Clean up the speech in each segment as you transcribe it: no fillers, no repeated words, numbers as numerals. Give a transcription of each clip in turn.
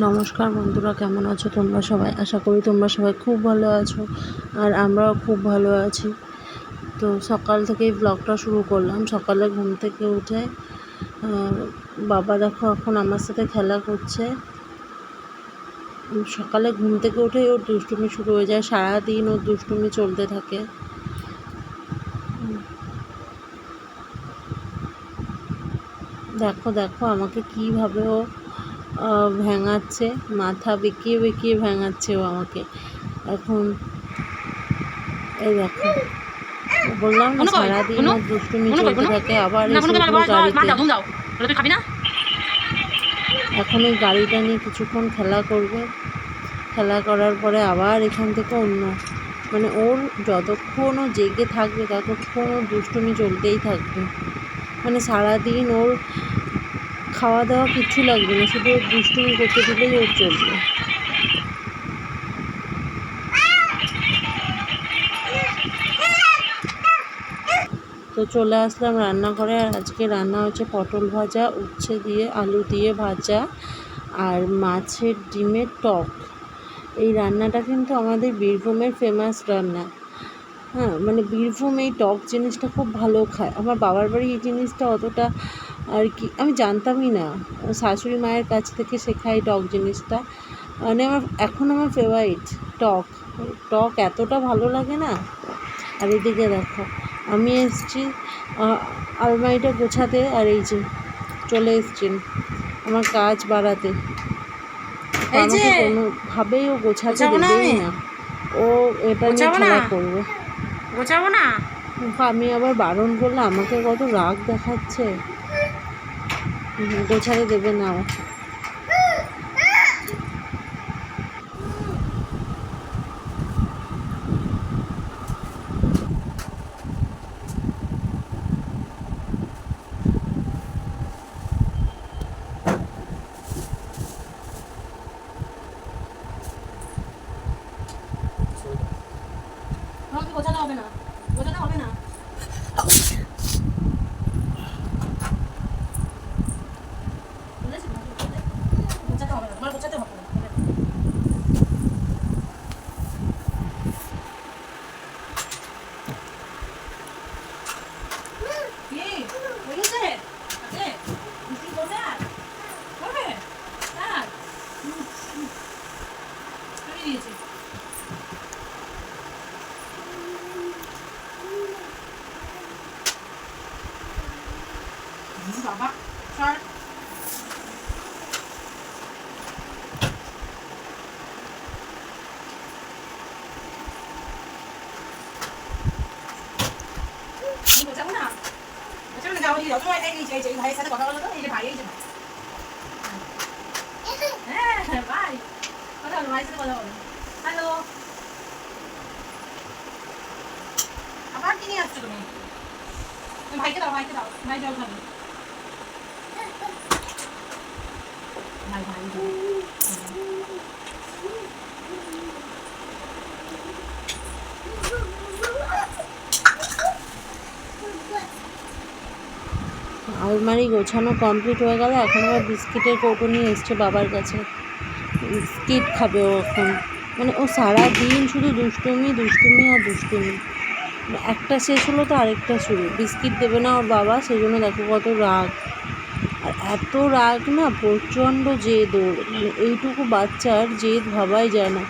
নমস্কার বন্ধুরা, কেমন আছো তোমরা সবাই? আশা করি তোমরা সবাই খুব ভালো আছো, আর আমরাও খুব ভালো আছি। তো সকাল থেকেই ব্লগটা শুরু করলাম। সকালে ঘুম থেকে উঠে বাবা দেখো এখন আমার সাথে খেলা করছে। সকালে ঘুম থেকে উঠেই ওর দুষ্টুমি শুরু হয়ে যায়, সারাদিন ওর দুষ্টুমি চলতে থাকে। দেখো দেখো আমাকে কীভাবে ও ভেঙাচ্ছে, মাথা বেঁকিয়ে বেঁকিয়ে ভেঙাচ্ছে ও আমাকে। এখন এই দেখো, বললাম না সারাদিন ওর দুষ্টুমি চলতে থাকে। আবার এসে উঠলো গাড়িতে। এখন এই গাড়িটা নিয়ে কিছুক্ষণ খেলা করবে। খেলা করার পরে আবার এখান থেকে অন্য, মানে ওর যতক্ষণ ও জেগে থাকবে ততক্ষণ ওর দুষ্টুমি চলতেই থাকবে। মানে সারাদিন ওর খাওয়া দাওয়া কিচ্ছু লাগবে না, শুধু ওর দুষ্টুমি করতে দিলেই ওর চলবে। তো চলে আসলাম রান্নাঘরে। আর আজকে রান্না হচ্ছে পটল ভাজা, উচ্ছে দিয়ে আলু দিয়ে ভাজা, আর মাছের ডিমের টক। এই রান্নাটা কিন্তু আমাদের বীরভূমের ফেমাস রান্না। হ্যাঁ, মানে বীরভূম এই টক জিনিসটা খুব ভালো খায়। আমার বাবার বাড়ি এই জিনিসটা অতটা আর কি আমি জানতামই না, শাশুড়ি মায়ের কাছ থেকে শেখা এই টক জিনিসটা। মানে আমার ফেভারিট টক। টক এতটা ভালো লাগে না। আর এদিকে দেখো আমি এসছি আলমারিটা গোছাতে, আর এই যে চলে এসছেন আমার কাজ বাড়াতে। আমাকে কোনোভাবেই ও গোছাতে দেবেই না, ও এটা নিয়ে খেলা করবে। গোছাবো না, আমি আবার বারণ করলে আমাকে কত রাগ দেখাচ্ছে। গোছাতে দেবে না ও। গোছানো হবে না, গোছানো হবে না। গোছাতে হবে না, তোমার গোছাতে হবে না। বাবা সর বোঝাবো না, বোঝাবো না। যাও যাও, তোমার এই ভাইয়ের সাথে কথা বলো তো। এই যে ভাই, এই যে ভাই, হ্যাঁ ভাই, কথা বলো, ভাইয়ের সাথে কথা বলো। হ্যালো, আবার কি নিয়ে আসছো তুমি? ভাইকে দাও, ভাইকে দাও, ভাই জল খাবে। ভাই ভাই আলমারি গোছানো কমপ্লিট হয়ে গেল। এখন আবার বিস্কিটের কৌটো নিয়ে এসছে বাবার কাছে। বিস্কিট খাবে ও এখন। মানে ও সারাদিন শুধু দুষ্টুমি দুষ্টুমি আর দুষ্টুমি। একটা শেষ হলো তো আরেকটা শুরু। বিস্কিট দেবে না ওর বাবা, সেই জন্য দেখো কত রাগ। আর এত রাগ না, প্রচণ্ড জেদ ওর। মানে এইটুকু বাচ্চার জেদ ভাবাই যায় না।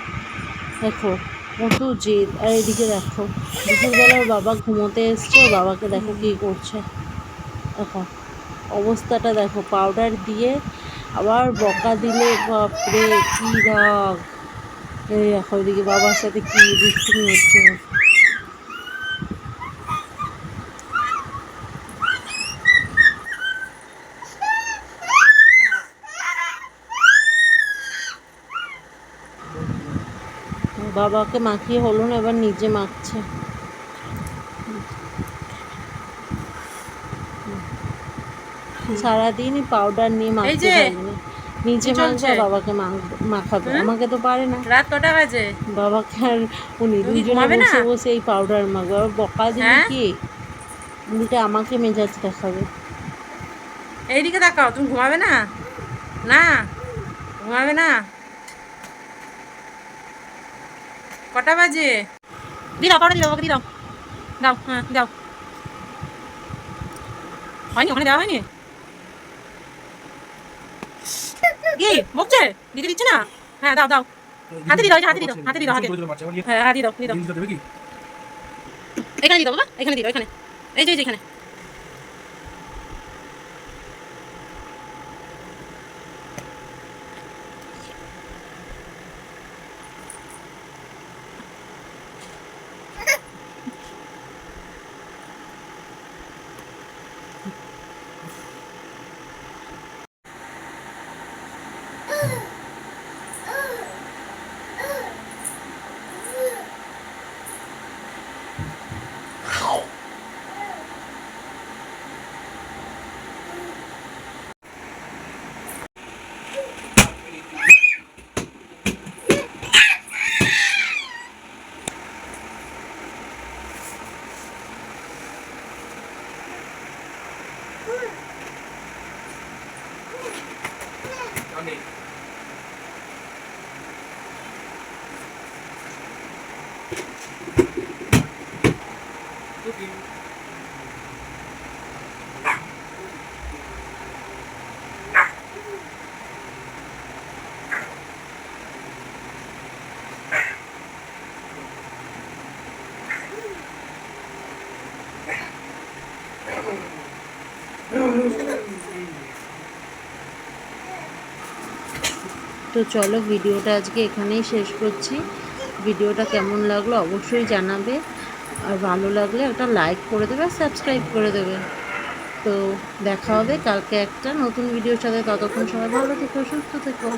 দেখো কত জেদ। আর এদিকে দেখো দুপুরবেলা ওর বাবা ঘুমোতে এসছে, ওর বাবাকে দেখো কী করছে। দেখো অবস্থাটা দেখো, পাউডার দিয়ে আবার বকা দিলে বাপরে কী রাগ। এই দেখো এদিকে বাবার সাথে কী দুষ্টুমি হচ্ছে। বাবাকে মাখিয়ে হলো না, এবার নিজে মাখছে। সারাদিনই পাউডার নিয়ে মাখতে পারিনি, নিজে মাখবে আর বাবাকে মাখাবে। আমাকে তো পারে না। রাত কটা বাজে? বাবাকে আর উনি দুজনে বসে বসে এই পাউডার মাখবে। আবার বকা দিলে কি উল্টে আমাকে মেজাজ দেখাবে। এইদিকে তাকাও, তুমি ঘুমাবে না? না ঘুমাবে না? কটা বাজে? দি দাও, পাউডার দি দাও, ওকে দি দাও। দাও, হ্যাঁ দাও। হয়নি, ওখানে দেওয়া হয়নি? কি বকছে? দিতে দিচ্ছে না? হ্যাঁ দাও দাও। হাতে দি দাও, হাতে দি দাও, হাতে দি দাও, হাতে। হ্যাঁ হাতে দি দাও, দি দাও। এখানে দি দাও বাবা, এখানে দি দাও, এখানে। এই যে এখানে। তো চলো ভিডিওটা আজকে এখানেই শেষ করছি। ভিডিওটা কেমন লাগলো অবশ্যই জানাবে, আর ভালো লাগলে একটা লাইক করে দেবে আর সাবস্ক্রাইব করে দেবে। তো দেখা হবে কালকে একটা নতুন ভিডিওর সাথে। ততক্ষণ সবাই ভালো থেকো, সুস্থ থেকো।